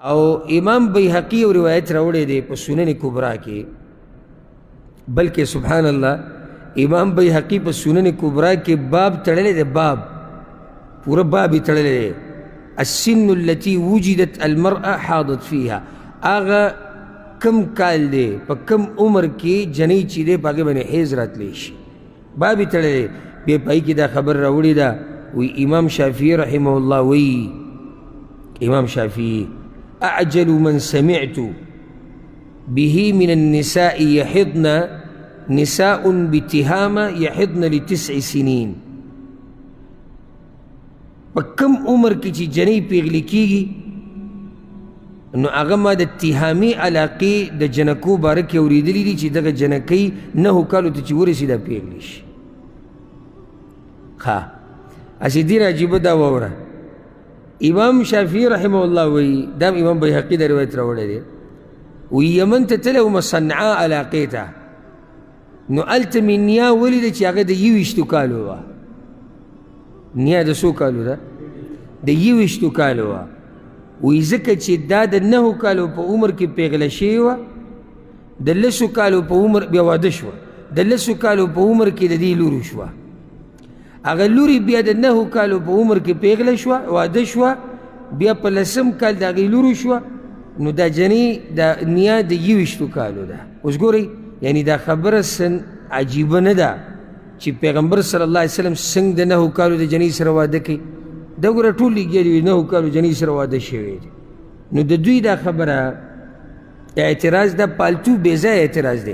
او امام بیحقی و روایت راوڑے دے پا سنن کبرا کے، بلکہ سبحان اللہ امام بیحقی پا سنن کبرا کے باب تڑلے دے، باب پورا بابی تڑلے دے، السن التي وجدت المرأة حاضت فيها، آغا کم کال دے پا کم عمر کی جنی چی دے پاکے بنے حیز رات لیشی، بابی تڑلے دے۔ بے پائی کی دا خبر راوڑی دا وی امام شافعی رحمہ اللہ وی امام شافعی اعجل من سمعت به من النساء يحضن نساء بتهامة يحضن ل9 سنين، پا کم عمر کی چی جنی پیغلی کی گی انو اغما دا تهامی علاقی دا جنکو بارکی اوریدلی دی چی دا جنکی 9 کالو تا چی ورسی دا پیغلیش۔ خواہ اسی دیر عجیب دا وورا امام شافعی رحمہ اللہ وی دام امام بیحقی دا روایت روڑے دے وی یمن تا تلے وما صنعا علاقی تا نو علت من نیا ولی دا چی آگا دا 21 کالو وا، نیا دا سو کالو دا 21 کالو وا، وی ذکر چی دا 9 کالو پا عمر کی پیغلشی وا، دا 10 کالو پا عمر بیا وادش وا، دا 10 کالو پا عمر کی دا دی لوروش وا، اگر لوری بیا دا 9 کالو پا عمر کی پیغل شوا واده شوا بیا پا 10 کال دا غی لورو شوا نو دا جنی دا نیا دا 21 کالو دا۔ اس گو رئی یعنی دا خبر سن عجیبه ندا چی پیغمبر صلی اللہ علیہ وسلم سنگ دا 9 کالو دا جنی سر واده کی دا گو را طول لگیا دی 9 کالو جنی سر واده شوی دی نو دا دوی دا خبر اعتراض دا پالتو بیزا اعتراض دی۔